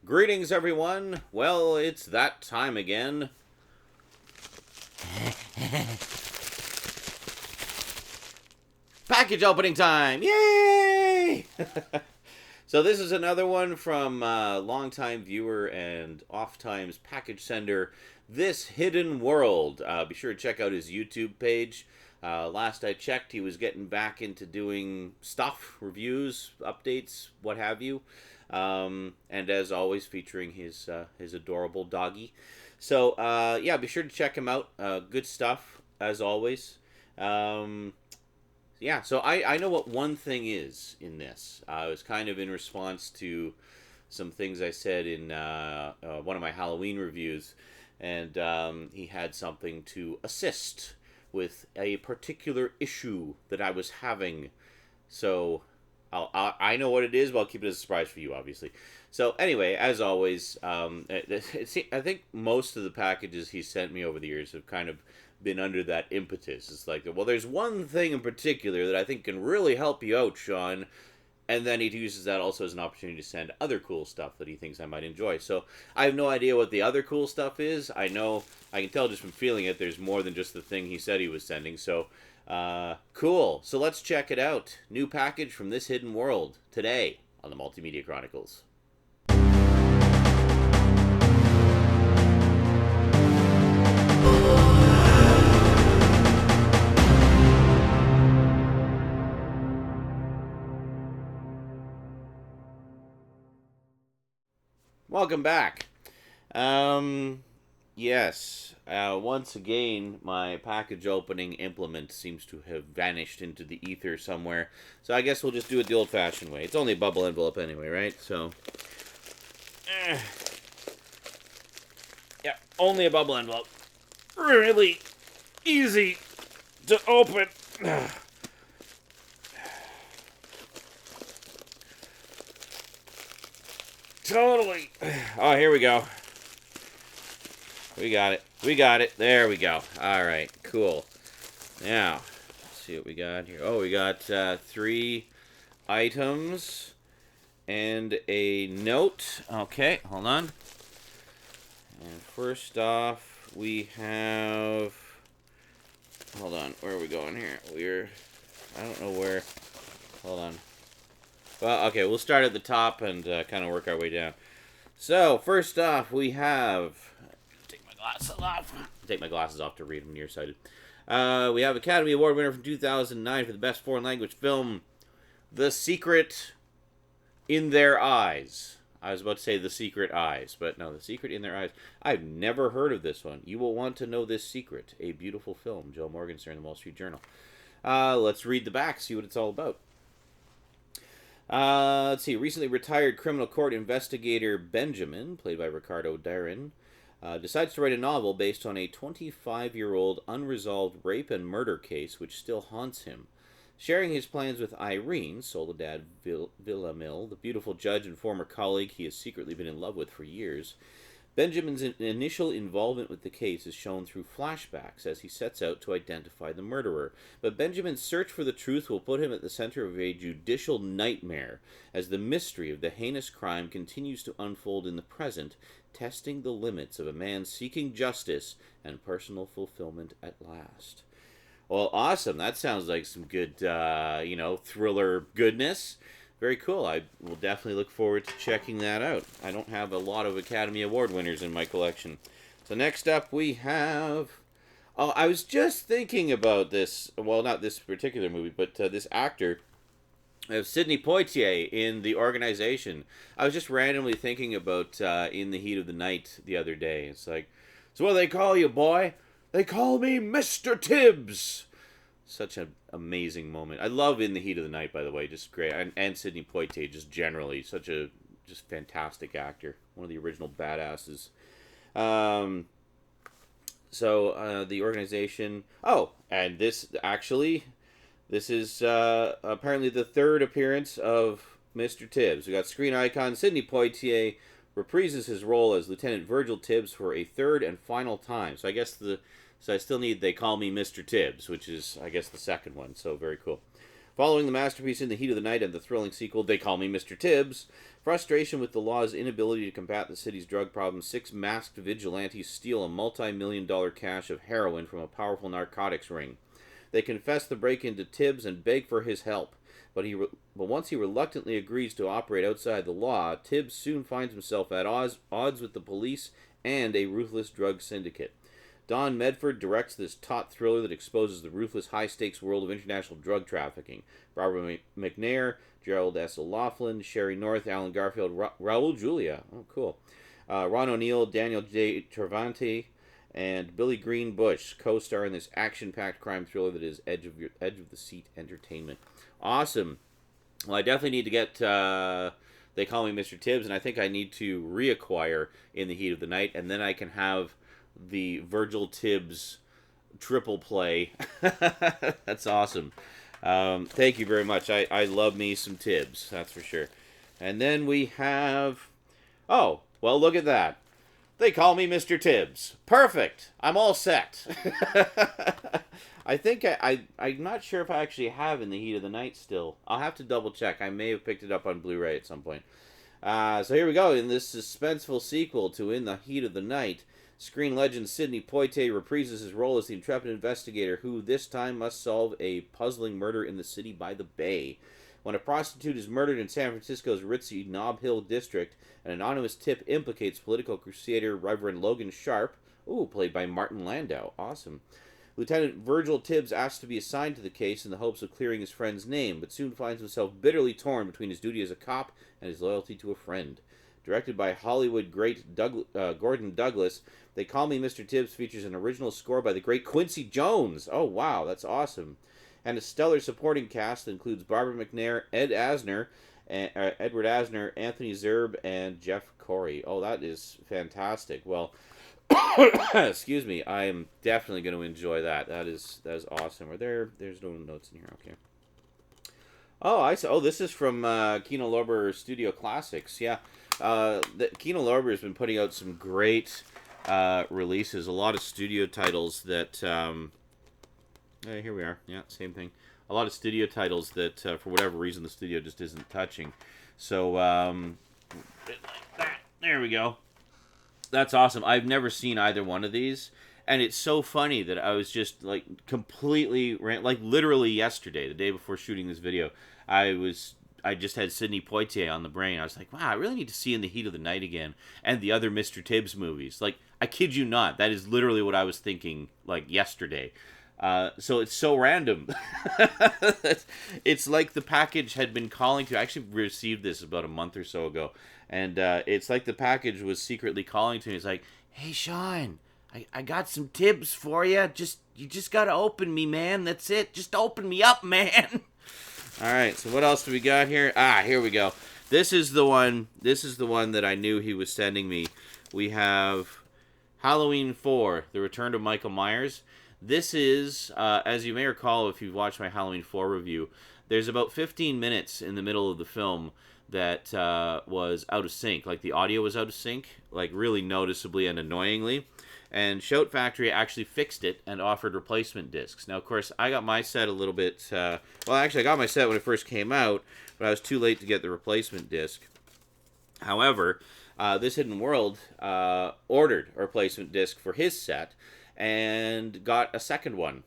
Greetings, everyone. Well, it's that time again. Package opening time! Yay! So this is another one from longtime viewer and oft-times package sender, This Hidden World. Be sure to check out his YouTube page. Last I checked, he was getting back into doing stuff, reviews, updates, what have you. And as always, featuring his adorable doggy. So yeah, be sure to check him out. Good stuff as always. Yeah, so I know what one thing is in this. It was kind of in response to some things I said in one of my Halloween reviews, and he had something to assist with a particular issue that I was having. So I know what it is, but I'll keep it as a surprise for you, obviously. So anyway, as always, I think most of the packages he sent me over the years have kind of been under that impetus. It's like, well, there's one thing in particular that I think can really help you out, Sean. And then he uses that also as an opportunity to send other cool stuff that he thinks I might enjoy. So I have no idea what the other cool stuff is. I can tell just from feeling it, there's more than just the thing he said he was sending. So cool. So let's check it out. New package from This Hidden World today on the Multimedia Chronicles. Welcome back. Yes. Once again, my package opening implement seems to have vanished into the ether somewhere. So I guess we'll just do it the old-fashioned way. It's only a bubble envelope anyway, right? So, yeah, only a bubble envelope. Really easy to open. Totally. Oh, here we go. We got it. We got it. There we go. All right. Cool. Now, let's see what we got here. Oh, we got 3 items and a note. Okay, hold on. And first off, we have... Hold on. Where are we going here? I don't know where... Hold on. Well, okay, we'll start at the top and kind of work our way down. So, first off, we have... Take my glasses off to read. I'm nearsighted. We have Academy Award winner from 2009 for the best foreign language film, The Secret in Their Eyes. I was about to say The Secret Eyes, but no, The Secret in Their Eyes. I've never heard of this one. You will want to know this secret. A beautiful film. Joe Morgenstern, The Wall Street Journal. Let's read the back, see what it's all about. Let's see. Recently retired criminal court investigator Benjamin, played by Ricardo Darin, decides to write a novel based on a 25-year-old unresolved rape and murder case which still haunts him. Sharing his plans with Irene, Soledad Villamil, the beautiful judge and former colleague he has secretly been in love with for years, Benjamin's initial involvement with the case is shown through flashbacks as he sets out to identify the murderer. But Benjamin's search for the truth will put him at the center of a judicial nightmare as the mystery of the heinous crime continues to unfold in the present, testing the limits of a man seeking justice and personal fulfillment at last. Well, awesome. That sounds like some good, thriller goodness. Very cool. I will definitely look forward to checking that out. I don't have a lot of Academy Award winners in my collection. So next up we have... Oh, I was just thinking about this. Well, not this particular movie, but this actor, Sidney Poitier in The Organization. I was just randomly thinking about In the Heat of the Night the other day. It's like, so what do they call you, boy? They call me Mr. Tibbs. Such an amazing moment. I love In the Heat of the Night, by the way. Just great. And Sidney Poitier, just generally. Such a just fantastic actor. One of the original badasses. So, The Organization... Oh, and this is apparently the third appearance of Mr. Tibbs. We got screen icon Sidney Poitier reprises his role as Lieutenant Virgil Tibbs for a third and final time. So I guess I still need They Call Me Mr. Tibbs, which is, I guess, the second one. So very cool. Following the masterpiece In the Heat of the Night and the thrilling sequel, They Call Me Mr. Tibbs, frustration with the law's inability to combat the city's drug problem, 6 masked vigilantes steal a multi-million-dollar cache of heroin from a powerful narcotics ring. They confess the break-in to Tibbs and beg for his help. But once he reluctantly agrees to operate outside the law, Tibbs soon finds himself at odds with the police and a ruthless drug syndicate. Don Medford directs this taut thriller that exposes the ruthless, high-stakes world of international drug trafficking. Barbara McNair, Gerald S. O'Loughlin, Sherry North, Alan Garfield, Raul Julia. Oh, cool. Ron O'Neill, Daniel J. Travanti, and Billy Green Bush co-star in this action-packed crime thriller that is edge of the seat entertainment. Awesome. Well, I definitely need to get They Call Me Mr. Tibbs, and I think I need to reacquire In the Heat of the Night, and then I can have the Virgil Tibbs triple play. That's awesome. Thank you very much. I love me some Tibbs, that's for sure. And then we have... Oh, well, look at that. They Call Me Mr. Tibbs. Perfect. I'm all set. I think I'm not sure if I actually have In the Heat of the Night still. I'll have to double check. I may have picked it up on Blu-ray at some point. So here we go. In this suspenseful sequel to In the Heat of the Night, screen legend Sidney Poitier reprises his role as the intrepid investigator who this time must solve a puzzling murder in the city by the bay. When a prostitute is murdered in San Francisco's ritzy Nob Hill district, an anonymous tip implicates political crusader Reverend Logan Sharp, played by Martin Landau. Awesome. Lieutenant Virgil Tibbs asks to be assigned to the case in the hopes of clearing his friend's name, but soon finds himself bitterly torn between his duty as a cop and his loyalty to a friend. Directed by Hollywood great Gordon Douglas, They Call Me Mr. Tibbs features an original score by the great Quincy Jones. Oh, wow, that's awesome. And a stellar supporting cast that includes Barbara McNair, Edward Asner, Anthony Zerbe, and Jeff Corey. Oh, that is fantastic. Well, excuse me, I am definitely going to enjoy that. That is awesome. There's no notes in here. Okay. Oh, I saw. Oh, this is from Kino Lorber Studio Classics. Yeah. Kino Lorber has been putting out some great releases. A lot of studio titles that... here we are. Yeah, same thing. A lot of studio titles that, for whatever reason, the studio just isn't touching. So, bit like that. There we go. That's awesome. I've never seen either one of these. And it's so funny that I was just, completely... literally yesterday, the day before shooting this video, I just had Sidney Poitier on the brain. I was like, wow, I really need to see In the Heat of the Night again. And the other Mr. Tibbs movies. I kid you not. That is literally what I was thinking, yesterday. So it's so random. It's like the package had been calling to... I actually received this about a month or so ago. And it's like the package was secretly calling to me. It's like, hey, Sean, I got some Tibbs for you. You just got to open me, man. That's it. Just open me up, man. All right, so what else do we got here? Here we go. This is the one that I knew he was sending me. We have Halloween 4, The Return of Michael Myers. This is, as you may recall if you've watched my Halloween 4 review, there's about 15 minutes in the middle of the film that was out of sync. The audio was out of sync, really noticeably and annoyingly. And Shout Factory actually fixed it and offered replacement discs. Now, of course, I got my set a little bit... I got my set when it first came out, but I was too late to get the replacement disc. However, This Hidden World ordered a replacement disc for his set and got a second one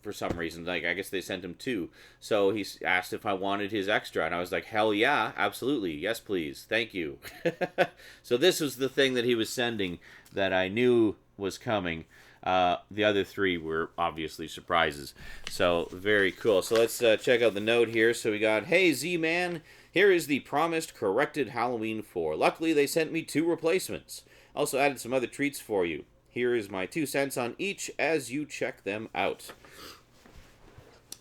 for some reason. I guess they sent him 2. So he asked if I wanted his extra, and I was like, hell yeah, absolutely. Yes, please. Thank you. So this was the thing that he was sending that I knew was coming. The other 3 were obviously surprises. So, very cool. So let's check out the note here. So we got, hey, Z-Man, here is the promised corrected Halloween 4. Luckily, they sent me 2 replacements. Also added some other treats for you. Here is my 2 cents on each as you check them out.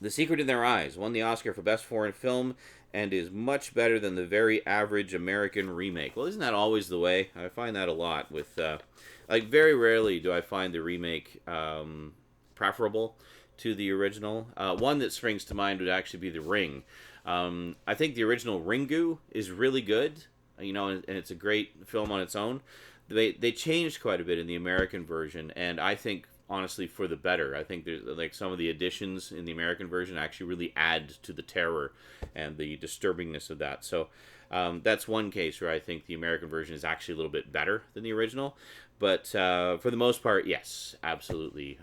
The Secret in Their Eyes won the Oscar for Best Foreign Film and is much better than the very average American remake. Well, isn't that always the way? I find that a lot with... very rarely do I find the remake preferable to the original. One that springs to mind would actually be The Ring. I think the original Ringu is really good, and it's a great film on its own. They changed quite a bit in the American version, and I think honestly for the better. I think there's like some of the additions in the American version actually really add to the terror and the disturbingness of that. So that's one case where I think the American version is actually a little bit better than the original. But for the most part, yes, absolutely.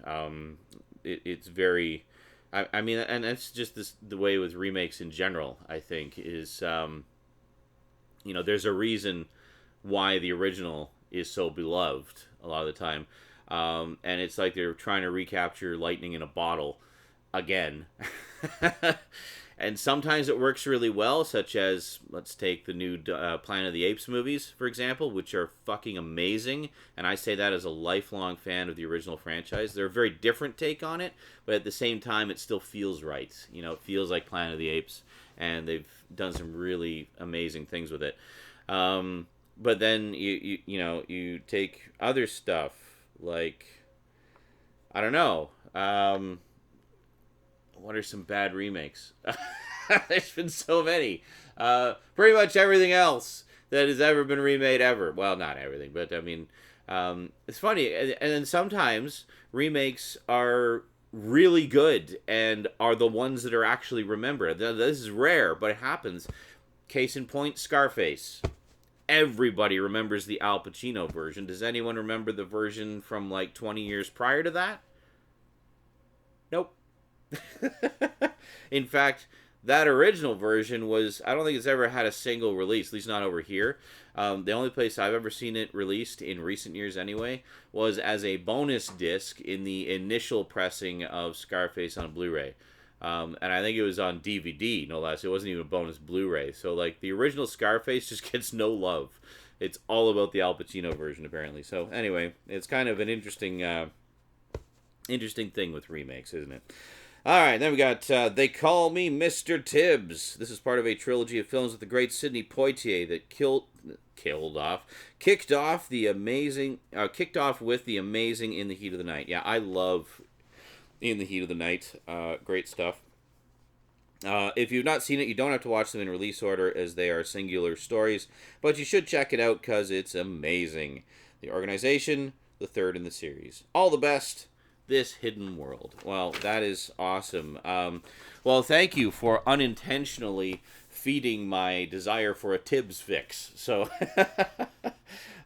It's very. I mean, and that's just the way with remakes in general. I think is there's a reason why the original is so beloved a lot of the time, and it's like they're trying to recapture lightning in a bottle again. And sometimes it works really well, such as, let's take the new Planet of the Apes movies, for example, which are fucking amazing. And I say that as a lifelong fan of the original franchise. They're a very different take on it, but at the same time, it still feels right. It feels like Planet of the Apes, and they've done some really amazing things with it. But then you take other stuff like, I don't know. What are some bad remakes? There's been so many. Pretty much everything else that has ever been remade ever. Well, not everything, but I mean, it's funny. And then sometimes remakes are really good and are the ones that are actually remembered. This is rare, but it happens. Case in point, Scarface. Everybody remembers the Al Pacino version. Does anyone remember the version from like 20 years prior to that? Nope. In fact, that original version was, I don't think it's ever had a single release, at least not over here. The only place I've ever seen it released, in recent years anyway, was as a bonus disc in the initial pressing of Scarface on Blu-ray. And I think it was on DVD, no less. It wasn't even a bonus Blu-ray. So, like, the original Scarface just gets no love. It's all about the Al Pacino version, apparently. So, anyway, it's kind of an interesting thing with remakes, isn't it? All right, then we got They Call Me Mr. Tibbs. This is part of a trilogy of films with the great Sidney Poitier that kicked off with the amazing In the Heat of the Night. Yeah, I love In the Heat of the Night. Great stuff. If you've not seen it, you don't have to watch them in release order as they are singular stories, but you should check it out because it's amazing. The Organization, the third in the series. All the best. This Hidden World. Well, that is awesome. Well, thank you for unintentionally feeding my desire for a Tibbs fix. So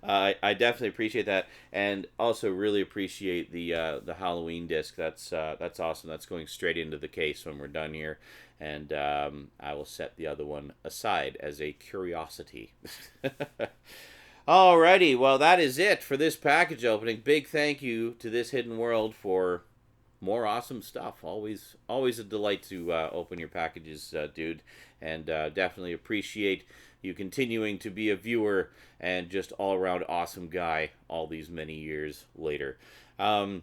I definitely appreciate that, and also really appreciate the Halloween disc. That's awesome. That's going straight into the case when we're done here, and I will set the other one aside as a curiosity. Alrighty, well, that is it for this package opening. Big thank you to This Hidden World for more awesome stuff. Always a delight to open your packages, dude. And definitely appreciate you continuing to be a viewer and just all-around awesome guy all these many years later. So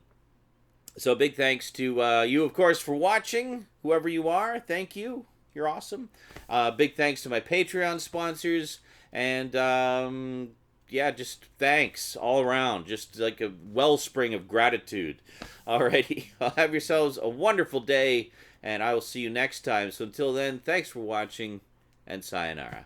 big thanks to you, of course, for watching. Whoever you are, thank you. You're awesome. Big thanks to my Patreon sponsors. And yeah, just thanks all around. Just like a wellspring of gratitude. Alrighty, have yourselves a wonderful day, and I will see you next time. So until then, thanks for watching, and sayonara.